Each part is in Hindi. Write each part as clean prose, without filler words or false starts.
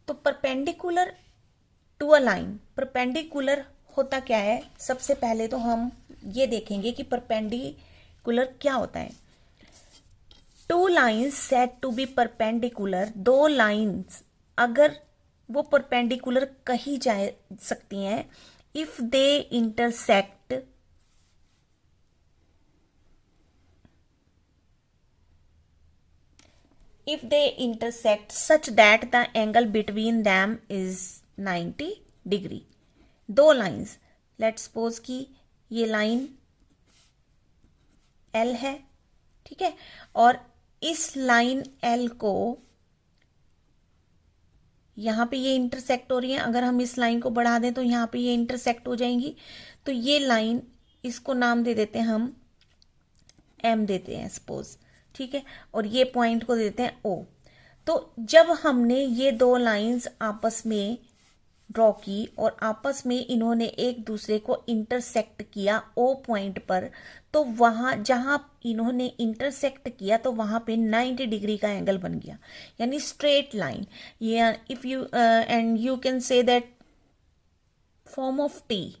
तो perpendicular to a line, perpendicular होता क्या है, सबसे पहले तो हम ये देखेंगे कि परपेंडिकुलर क्या होता है। Two lines said to be perpendicular, दो लाइन्स अगर वो परपेंडिकुलर कही जा सकती हैं if they intersect, if they intersect such that the angle between them is 90 degree. दो लाइंस, लेट सपोज कि ये लाइन L है, ठीक है, और इस लाइन L को यहां पे ये इंटरसेक्ट हो रही है, अगर हम इस लाइन को बढ़ा दें तो यहां पे ये इंटरसेक्ट हो जाएंगी। तो ये लाइन, इसको नाम दे देते हैं हम M देते हैं सपोज, ठीक है, और ये पॉइंट को देते हैं O। तो जब हमने ये दो लाइंस आपस में ड्रॉ की और आपस में इन्होंने एक दूसरे को इंटरसेक्ट किया O पॉइंट पर, तो वहां जहां इन्होंने इंटरसेक्ट किया तो वहां पे 90 डिग्री का एंगल बन गया, यानी स्ट्रेट लाइन। ये if you and you can say that form of T,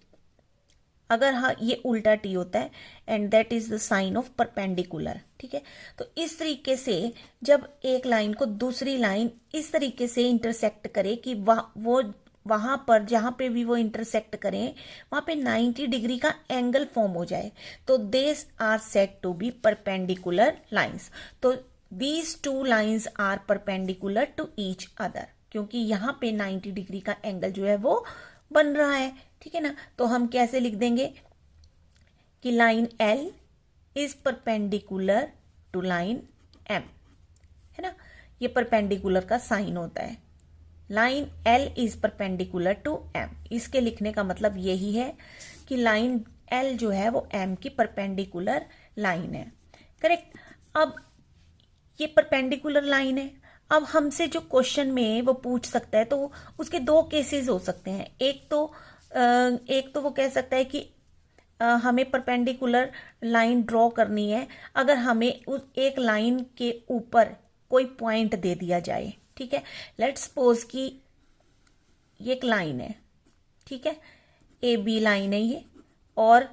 अगर हाँ ये उल्टा टी होता है, and that is the sign of perpendicular, ठीक है। तो इस तरीके से जब एक लाइन को दूसरी लाइन इस तरीके से इंटरसेक्ट करे कि वो वहां पर जहां पे भी वो इंटरसेक्ट करें वहां पे 90 डिग्री का एंगल फॉर्म हो जाए, तो this are said to be perpendicular lines. तो these two lines are perpendicular to each other, क्योंकि यहाँ पे 90 डिग्री का एंगल जो है वो बन रहा है, ठीक है ना। तो हम कैसे लिख देंगे कि line L is perpendicular to line M, है ना, ये परपेंडिकुलर का साइन होता है। Line L is perpendicular to M, इसके लिखने का मतलब यही है कि लाइन L जो है वो M की परपेंडिकुलर लाइन है, करेक्ट। अब ये परपेंडिकुलर लाइन है, अब हमसे जो क्वेश्चन में वो पूछ सकता है तो उसके दो केसेस हो सकते हैं। एक तो वो कह सकता है कि हमें परपेंडिकुलर लाइन ड्रॉ करनी है अगर हमें उस एक लाइन के ऊपर कोई पॉइंट दे दिया जाए, ठीक है। लेट्स सपोज कि ये एक लाइन है, ठीक है, AB लाइन है ये, और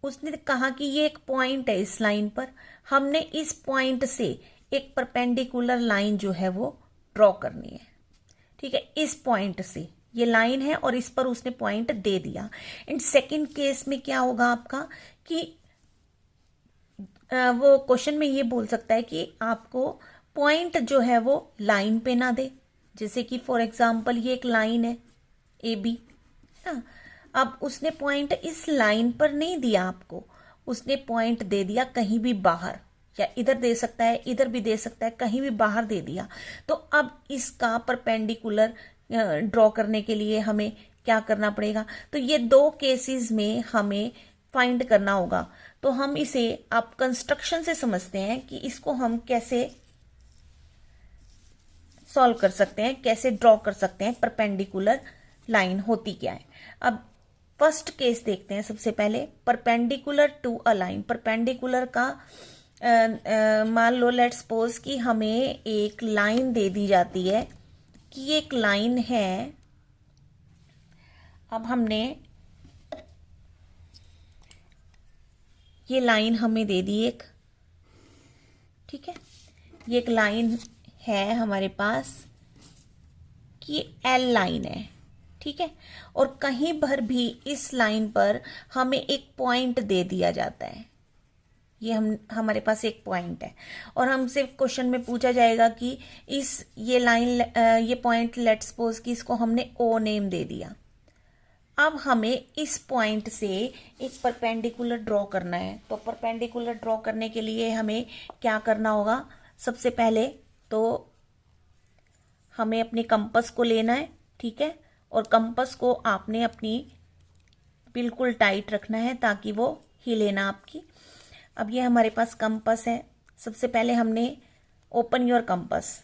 उसने कहा कि ये एक पॉइंट है इस लाइन पर, हमने इस पॉइंट से एक परपेंडिकुलर लाइन जो है वो ड्रॉ करनी है, ठीक है। इस पॉइंट से ये लाइन है और इस पर उसने पॉइंट दे दिया। एंड सेकंड केस में क्या होगा आपका कि वो क्वेश्चन में ये बोल सकता है कि आपको पॉइंट जो है वो लाइन पे ना दे, जैसे कि फॉर एग्जांपल ये एक लाइन है AB, है ना। अब उसने पॉइंट इस लाइन पर नहीं दिया आपको, उसने पॉइंट दे दिया कहीं भी बाहर, या इधर दे सकता है, इधर भी दे सकता है, कहीं भी बाहर दे दिया। तो अब इसका परपेंडिकुलर ड्रॉ करने के लिए हमें क्या करना पड़ेगा, तो ये दो केसेस में हमें फाइंड करना होगा। तो हम इसे आप कंस्ट्रक्शन से समझते हैं कि इसको हम कैसे सॉल्व कर सकते हैं, कैसे ड्रॉ कर सकते हैं, परपेंडिकुलर लाइन होती क्या है। अब फर्स्ट केस देखते हैं सबसे पहले, perpendicular to a line. Perpendicular का मान लो लेट सपोज कि हमें एक लाइन दे दी जाती है कि एक लाइन है, अब हमने ये लाइन हमें दे दी एक, ठीक है, ये एक लाइन है हमारे पास कि L लाइन है, ठीक है, और कहीं पर भी इस लाइन पर हमें एक पॉइंट दे दिया जाता है, ये हमारे पास एक पॉइंट है और हमसे क्वेश्चन में पूछा जाएगा कि ये लाइन ये पॉइंट लेट सपोज कि इसको हमने O नेम दे दिया। अब हमें इस पॉइंट से एक परपेंडिकुलर ड्रॉ करना है। तो परपेंडिकुलर ड्रॉ करने के लिए हमें क्या करना होगा, सबसे पहले तो हमें अपने कंपास को लेना है, ठीक है, और कंपास को आपने अपनी बिल्कुल टाइट रखना है ताकि वो हिले ना आपकी। अब ये हमारे पास कंपास है, सबसे पहले हमने ओपन योर कंपास,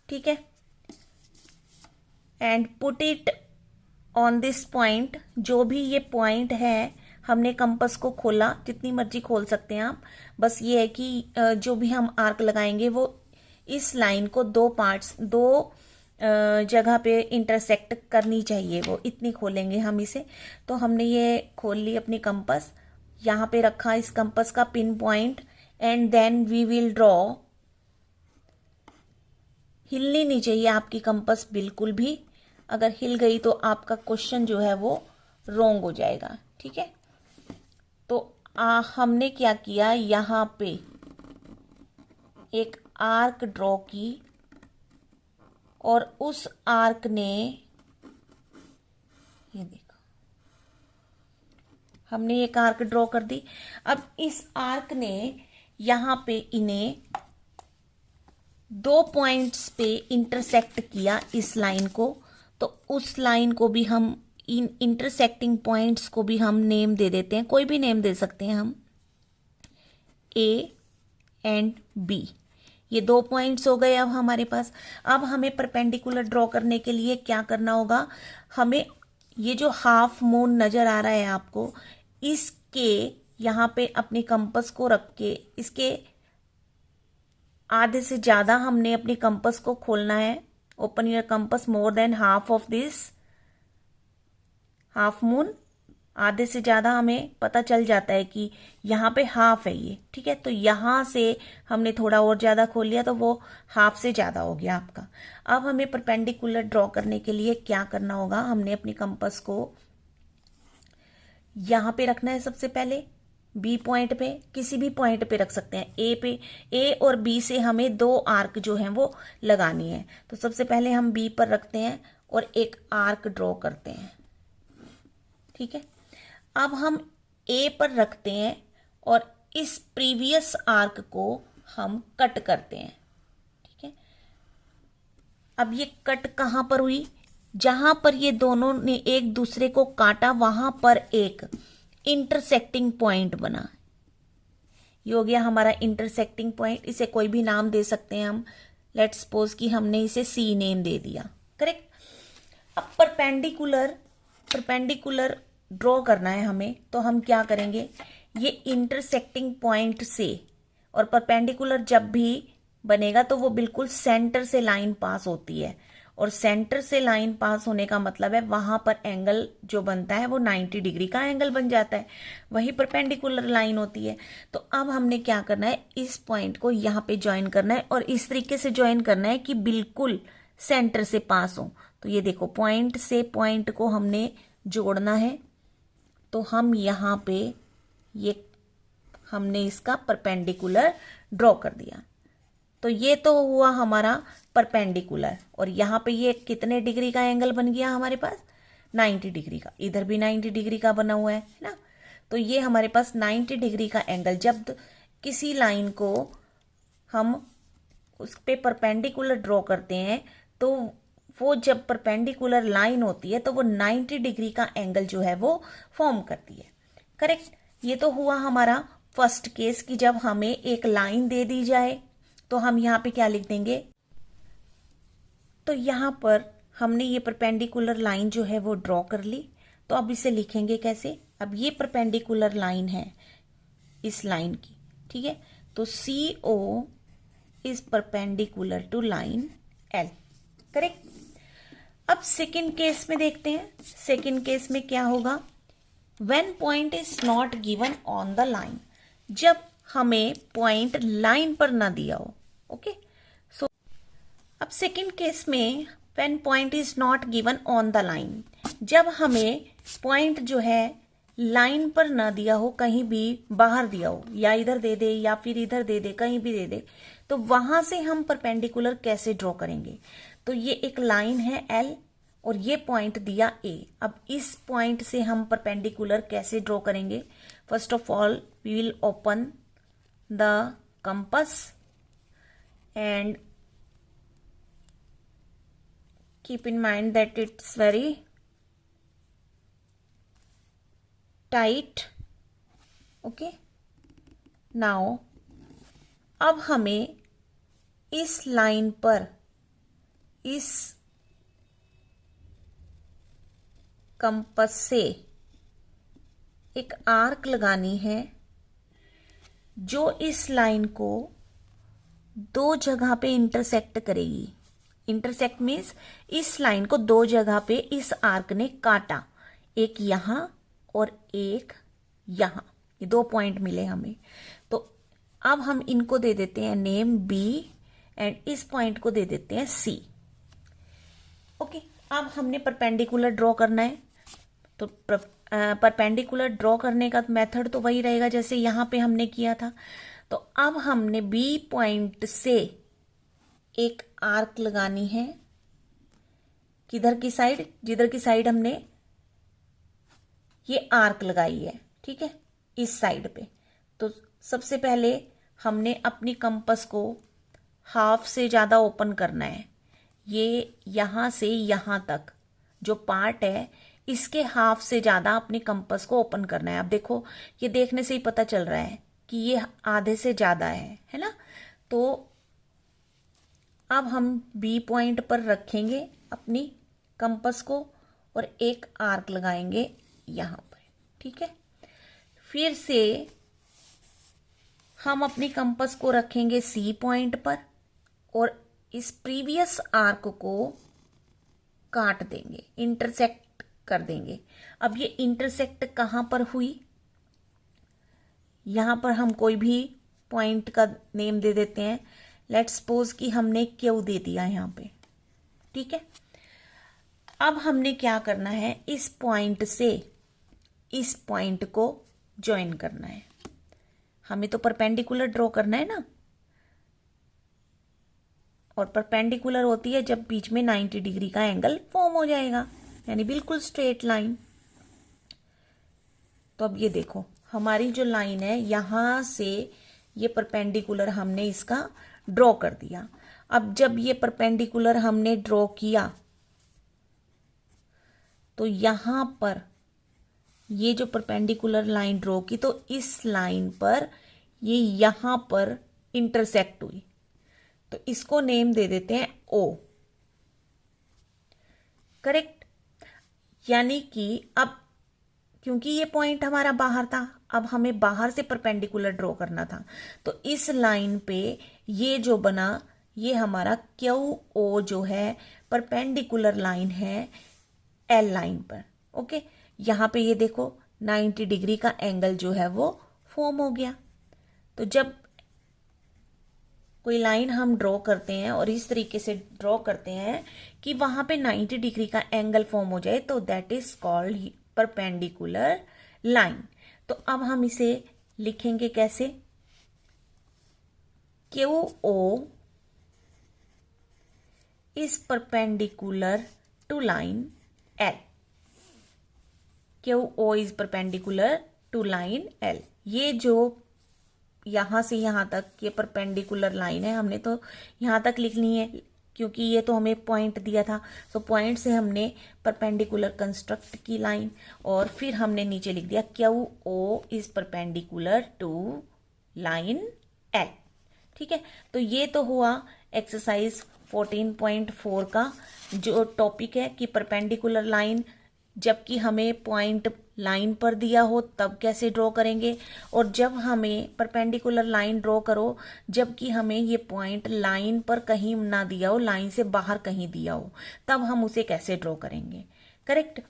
ठीक है, and put it on this point. जो भी ये पॉइंट है हमने कंपास को खोला, जितनी मर्जी खोल सकते हैं आप, बस ये है कि जो भी हम आर्क लगाएंगे वो इस लाइन को दो पार्ट्स, दो जगह पे इंटरसेक्ट करनी चाहिए, वो इतनी खोलेंगे हम इसे। तो हमने ये खोल ली अपनी कंपास, यहाँ पे रखा इस कंपास का pin point, and then we will draw. हिलनी नहीं चाहिए आपकी कंपास बिल्कुल भी, अगर हिल गई तो आपका क्वेश्चन जो है वो रॉन्ग हो जाएगा, ठीक है। तो हमने क्या किया, यहाँ पे एक आर्क ड्रॉ की, और उस आर्क ने, ये देखो हमने एक आर्क ड्रॉ कर दी। अब इस आर्क ने यहाँ पे इन्हें 2 पॉइंट्स पे इंटरसेक्ट किया इस लाइन को, तो उस लाइन को भी हम, इन इंटरसेक्टिंग पॉइंट्स को भी हम नेम दे देते हैं, कोई भी नेम दे सकते हैं हम, A एंड B। ये 2 पॉइंट्स हो गए अब हमारे पास। अब हमें परपेंडिकुलर ड्रॉ करने के लिए क्या करना होगा, हमें ये जो हाफ मून नजर आ रहा है आपको, इसके यहाँ पे अपनी कंपास को रख के इसके आधे से ज्यादा हमने अपनी कंपास को खोलना है। Open your compass more than half of this half moon, आधे से ज्यादा हमें पता चल जाता है कि यहाँ पे हाफ है ये, ठीक है। तो यहाँ से हमने थोड़ा और ज्यादा खोल लिया तो वो हाफ से ज्यादा हो गया आपका। अब हमें परपेंडिकुलर ड्रॉ करने के लिए क्या करना होगा, हमने अपनी कंपास को यहाँ पे रखना है सबसे पहले, बी पॉइंट पे, किसी भी पॉइंट पे रख सकते हैं, ए पे। ए और बी से हमें 2 आर्क जो हैं वो लगानी है। तो सबसे पहले हम बी पर रखते हैं और एक आर्क ड्रॉ करते हैं, ठीक है। अब हम ए पर रखते हैं और इस प्रीवियस आर्क को हम कट करते हैं, ठीक है। अब ये कट कहां पर हुई, जहां पर ये दोनों ने एक दूसरे को काटा वहां पर एक इंटरसेक्टिंग पॉइंट बना। ये हो गया हमारा इंटरसेक्टिंग पॉइंट। इसे कोई भी नाम दे सकते हैं हम, लेट्स सपोज कि हमने इसे सी नेम दे दिया, करेक्ट। अब परपेंडिकुलर ड्रॉ करना है हमें, तो हम क्या करेंगे, ये इंटरसेक्टिंग पॉइंट से, और परपेंडिकुलर जब भी बनेगा तो वो बिल्कुल सेंटर से लाइन पास होती है, और सेंटर से लाइन पास होने का मतलब है वहां पर एंगल जो बनता है वो 90 डिग्री का एंगल बन जाता है, वही परपेंडिकुलर लाइन होती है। तो अब हमने क्या करना है, इस पॉइंट को यहाँ पे ज्वाइन करना है, और इस तरीके से ज्वाइन करना है कि बिल्कुल सेंटर से पास हो। तो ये देखो, पॉइंट से पॉइंट को हमने जोड़ना है, तो हम यहाँ पे ये हमने इसका परपेंडिकुलर ड्रॉ कर दिया। तो ये तो हुआ हमारा परपेंडिकुलर, और यहाँ पे ये कितने डिग्री का एंगल बन गया हमारे पास, 90 डिग्री का। इधर भी 90 डिग्री का बना हुआ है ना। तो ये हमारे पास 90 डिग्री का एंगल, जब किसी लाइन को हम उस पे परपेंडिकुलर ड्रॉ करते हैं तो वो जब परपेंडिकुलर लाइन होती है तो वो 90 डिग्री का एंगल जो है वो फॉर्म करती है, करेक्ट। ये तो हुआ हमारा फर्स्ट केस कि जब हमें एक लाइन दे दी जाए तो हम यहाँ पे क्या लिख देंगे, तो यहाँ पर हमने ये परपेंडिकुलर लाइन जो है वो ड्रॉ कर ली। तो अब इसे लिखेंगे कैसे, अब ये परपेंडिकुलर लाइन है इस लाइन की, ठीक है। तो CO is perpendicular to line L, correct. अब सेकेंड केस में देखते हैं, सेकेंड केस में क्या होगा, when point is not given on the line, जब हमें पॉइंट लाइन पर ना दिया हो, ओके। सो अब सेकेंड केस में when point is not given on the line, जब हमें पॉइंट जो है लाइन पर ना दिया हो, कहीं भी बाहर दिया हो, या इधर दे दे या फिर इधर दे दे, कहीं भी दे दे, तो वहां से हम परपेंडिकुलर कैसे ड्रॉ करेंगे। तो ये एक लाइन है L और ये पॉइंट दिया A। अब इस पॉइंट से हम परपेंडिकुलर कैसे ड्रॉ करेंगे, first of all we will open the compass and keep in mind that it's very tight, okay। now अब हमें इस लाइन पर इस कंपास से एक आर्क लगानी है जो इस लाइन को 2 जगह पे इंटरसेक्ट करेगी, इंटरसेक्ट मीन्स इस लाइन को दो जगह पे इस आर्क ने काटा, एक यहां और एक यहां, ये 2 पॉइंट मिले हमें। तो अब हम इनको दे देते हैं नेम बी एंड इस पॉइंट को दे देते हैं सी। ओके, अब हमने परपेंडिकुलर ड्रॉ करना है। तो परपेंडिकुलर ड्रॉ करने का मेथड तो वही रहेगा जैसे यहां पे हमने किया था। तो अब हमने बी पॉइंट से एक आर्क लगानी है, किधर की साइड, जिधर की साइड हमने ये आर्क लगाई है, ठीक है, इस साइड पे। तो सबसे पहले हमने अपनी कंपास को हाफ से ज्यादा ओपन करना है। ये यहां से यहां तक जो पार्ट है इसके हाफ से ज्यादा अपनी कंपास को ओपन करना है। अब देखो, ये देखने से ही पता चल रहा है कि ये आधे से ज्यादा है ना। तो अब हम बी पॉइंट पर रखेंगे अपनी कंपास को और एक आर्क लगाएंगे यहां पर, ठीक है। फिर से हम अपनी कंपास को रखेंगे सी पॉइंट पर और इस प्रीवियस आर्क को काट देंगे, इंटरसेक्ट कर देंगे। अब ये इंटरसेक्ट कहां पर हुई, यहां पर हम कोई भी पॉइंट का नेम दे देते हैं। लेट्स सपोज कि हमने क्यू दे दिया यहां पे, ठीक है। अब हमने क्या करना है, इस पॉइंट से इस पॉइंट को ज्वाइन करना है। हमें तो परपेंडिकुलर ड्रॉ करना है ना, और परपेंडिकुलर होती है जब बीच में 90 डिग्री का एंगल फॉर्म हो जाएगा, यानी बिल्कुल स्ट्रेट लाइन। तो अब ये देखो, हमारी जो लाइन है यहां से ये परपेंडिकुलर हमने इसका ड्रॉ कर दिया। अब जब ये परपेंडिकुलर हमने ड्रॉ किया तो यहां पर ये जो परपेंडिकुलर लाइन ड्रॉ की, तो इस लाइन पर ये यहां पर इंटरसेक्ट हुई, तो इसको नेम दे देते हैं ओ, करेक्ट। यानी कि अब क्योंकि ये पॉइंट हमारा बाहर था, अब हमें बाहर से परपेंडिकुलर ड्रॉ करना था, तो इस लाइन पे ये जो बना, ये हमारा क्यू ओ जो है परपेंडिकुलर लाइन है एल लाइन पर। ओके, यहां पे ये देखो 90 डिग्री का एंगल जो है वो फॉर्म हो गया। तो जब कोई लाइन हम ड्रॉ करते हैं और इस तरीके से ड्रॉ करते हैं कि वहां पे 90 डिग्री का एंगल फॉर्म हो जाए, तो that is called perpendicular line. तो अब हम इसे लिखेंगे कैसे, Q O is perpendicular to line L, Q O is perpendicular to line L. ये जो यहां से यहां तक ये परपेंडिकुलर लाइन है, हमने तो यहां तक लिखनी है क्योंकि ये तो हमें पॉइंट दिया था। सो पॉइंट से हमने परपेंडिकुलर कंस्ट्रक्ट की लाइन, और फिर हमने नीचे लिख दिया Q O is perpendicular to line L, ठीक है। तो ये तो हुआ एक्सरसाइज 14.4 का जो टॉपिक है कि परपेंडिकुलर लाइन जबकि हमें पॉइंट लाइन पर दिया हो तब कैसे ड्रॉ करेंगे, और जब हमें परपेंडिकुलर लाइन ड्रॉ करो जबकि हमें ये पॉइंट लाइन पर कहीं ना दिया हो, लाइन से बाहर कहीं दिया हो, तब हम उसे कैसे ड्रॉ करेंगे, करेक्ट।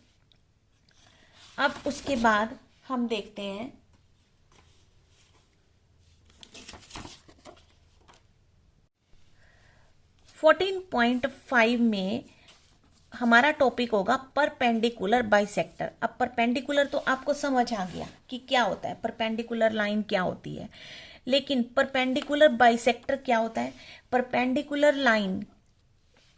अब उसके बाद हम देखते हैं फोर्टीन 14.5 में हमारा टॉपिक होगा परपेंडिकुलर बाइसेक्टर। अब परपेंडिकुलर तो आपको समझ आ गया कि क्या होता है, परपेंडिकुलर लाइन क्या होती है, लेकिन परपेंडिकुलर बाइसेक्टर क्या होता है। परपेंडिकुलर लाइन,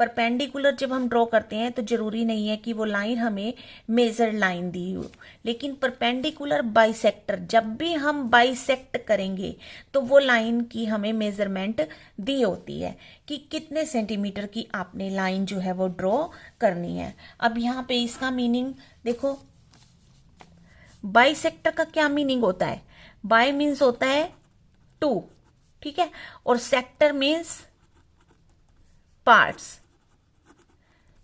परपेंडिकुलर जब हम ड्रॉ करते हैं तो जरूरी नहीं है कि वो लाइन हमें मेजर लाइन दी हो, लेकिन परपेंडिकुलर बाइसेक्टर जब भी हम बाइसेक्ट करेंगे तो वो लाइन की हमें मेजरमेंट दी होती है कि कितने सेंटीमीटर की आपने लाइन जो है वो ड्रॉ करनी है। अब यहाँ पे इसका मीनिंग देखो, बाइसेक्टर का क्या मीनिंग होता है, बाय मीन्स होता है 2, ठीक है, और सेक्टर मीन्स पार्ट्स।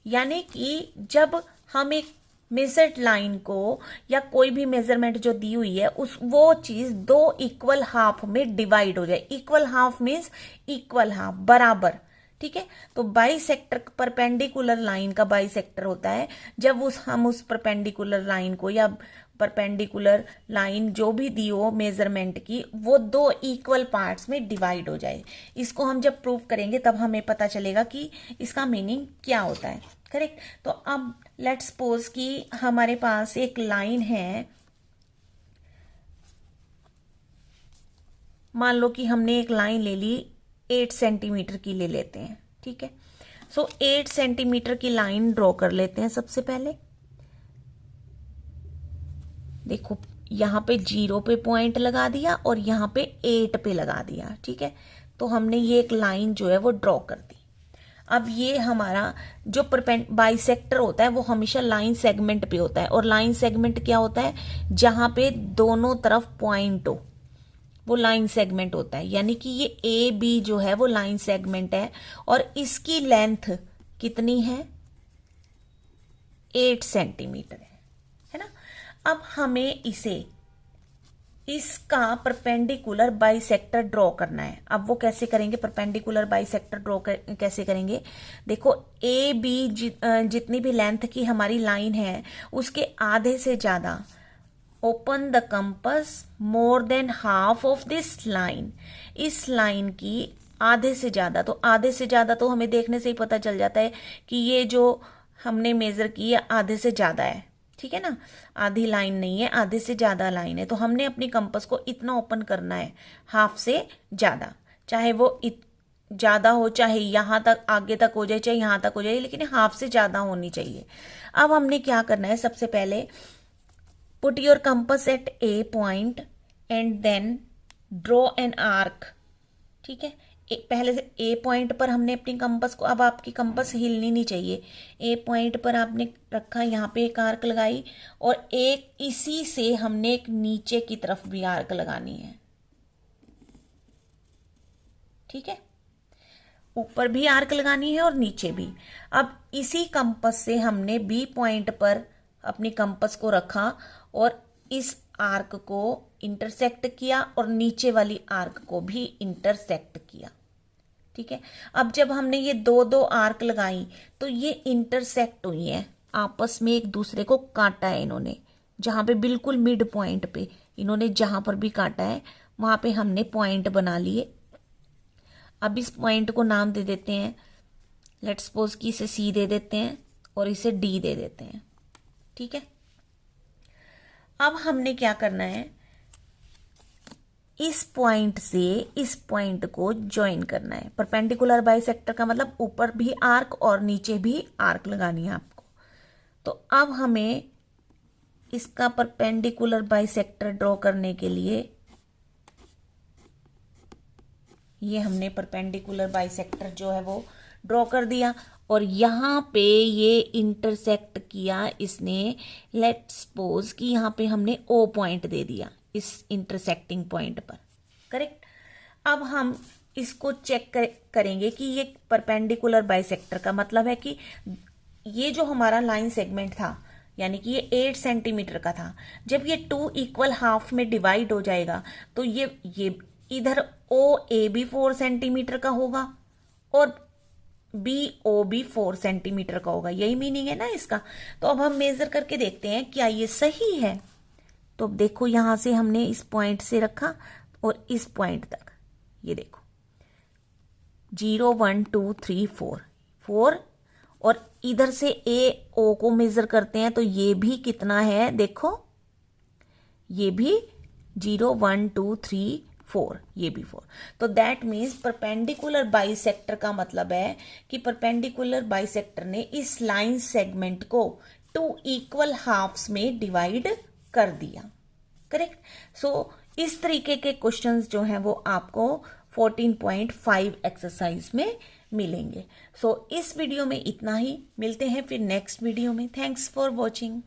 यानी कि जब हम एक मेजर्ड लाइन को या कोई भी मेजरमेंट जो दी हुई है उस वो चीज 2 इक्वल हाफ में डिवाइड हो जाए। Equal half means equal half, बराबर, ठीक है। तो बाइसेक्टर, परपेंडिकुलर लाइन का बाइसेक्टर होता है जब हम उस परपेंडिकुलर लाइन को, या परपेंडिकुलर लाइन जो भी दी हो मेजरमेंट की, वो दो इक्वल पार्ट्स में डिवाइड हो जाए। इसको हम जब प्रूव करेंगे तब हमें पता चलेगा कि इसका मीनिंग क्या होता है। करेक्ट। तो अब लेट्स सपोज कि हमारे पास एक लाइन है, मान लो कि हमने एक लाइन ले ली 8 सेंटीमीटर की ले लेते हैं, ठीक है। सो 8 सेंटीमीटर की लाइन ड्रॉ कर लेते हैं। सबसे पहले देखो यहां पे 0 पे पॉइंट लगा दिया और यहां पे 8 पे लगा दिया, ठीक है। तो हमने ये एक लाइन जो है वो ड्रॉ कर दी। अब ये हमारा जो बाइसेक्टर होता है वो हमेशा लाइन सेगमेंट पे होता है, और लाइन सेगमेंट क्या होता है, जहां पे दोनों तरफ पॉइंट हो, वो लाइन सेगमेंट होता है। यानी कि ये ए बी जो है वो लाइन सेगमेंट है, और इसकी लेंथ कितनी है, 8 सेंटीमीटर है ना। अब हमें इसका परपेंडिकुलर बाइसेक्टर ड्रॉ करना है। अब वो कैसे करेंगे, परपेंडिकुलर बाइसेक्टर ड्रॉ कैसे करेंगे, देखो ए बी जितनी भी लेंथ की हमारी लाइन है उसके आधे से ज्यादा, open the compass more than half of this line, इस लाइन की आधे से ज्यादा। तो आधे से ज्यादा तो हमें देखने से ही पता चल जाता है कि ये जो हमने मेजर की है आधे से ज्यादा है, ठीक है ना। आधी लाइन नहीं है, आधे से ज्यादा लाइन है। तो हमने अपनी कंपस को इतना ओपन करना है, हाफ से ज्यादा, चाहे वो ज्यादा हो, चाहे यहां तक आगे तक हो जाए, चाहे यहां तक हो जाए, लेकिन हाफ से ज्यादा होनी चाहिए। अब हमने क्या करना है, सबसे पहले put your compass at a point and then draw an arc, ठीक है। पहले से ए पॉइंट पर हमने अपनी कंपस को, अब आपकी कंपस हिलनी नहीं चाहिए, ए पॉइंट पर आपने रखा, यहाँ पे एक आर्क लगाई, और एक इसी से हमने एक नीचे की तरफ भी आर्क लगानी है, ठीक है। ऊपर भी आर्क लगानी है और नीचे भी। अब इसी कंपस से हमने बी पॉइंट पर अपनी कंपस को रखा और इस आर्क को इंटरसेक्ट किया और नीचे वाली आर्क को भी इंटरसेक्ट किया, ठीक है। अब जब हमने ये दो दो आर्क लगाई तो ये इंटरसेक्ट हुई है, आपस में एक दूसरे को काटा है इन्होंने, जहां पे बिल्कुल मिड पॉइंट पे इन्होंने जहां पर भी काटा है वहां पे हमने पॉइंट बना लिए। अब इस पॉइंट को नाम दे देते हैं, लेट्स सपोज कि इसे सी दे देते हैं और इसे डी दे देते हैं, ठीक है। अब हमने क्या करना है, इस पॉइंट से इस पॉइंट को ज्वाइन करना है। परपेंडिकुलर बाइसेक्टर का मतलब ऊपर भी आर्क और नीचे भी आर्क लगानी है आपको। तो अब हमें इसका परपेंडिकुलर बाइसेक्टर ड्रॉ करने के लिए ये हमने परपेंडिकुलर बाइसेक्टर जो है वो ड्रॉ कर दिया, और यहां पे ये इंटरसेक्ट किया इसने। लेट्स सपोज कि यहां पे हमने ओ पॉइंट दे दिया इस इंटरसेक्टिंग पॉइंट पर, करेक्ट। अब हम इसको चेक करेंगे कि ये परपेंडिकुलर बाइसेक्टर का मतलब है कि ये जो हमारा लाइन सेगमेंट था, यानी कि ये 8 सेंटीमीटर का था, जब ये 2 इक्वल हाफ में डिवाइड हो जाएगा तो ये इधर ओ ए भी 4 सेंटीमीटर का होगा और बी ओ भी 4 सेंटीमीटर का होगा। यही मीनिंग है ना इसका। तो अब हम मेजर करके देखते हैं क्या ये सही है। तो देखो यहां से हमने इस पॉइंट से रखा और इस पॉइंट तक, ये देखो 0 1 2 3 4, और इधर से ए ओ को मेजर करते हैं तो ये भी कितना है, देखो ये भी 0 1 2 3 4, ये भी 4। तो दैट मीन्स परपेंडिकुलर बाइसेक्टर का मतलब है कि परपेंडिकुलर बाइसेक्टर ने इस लाइन सेगमेंट को 2 इक्वल हाफ्स में डिवाइड कर दिया, करेक्ट। सो इस तरीके के क्वेश्चंस जो हैं वो आपको 14.5 एक्सरसाइज में मिलेंगे। सो इस वीडियो में इतना ही, मिलते हैं फिर नेक्स्ट वीडियो में। Thanks for watching.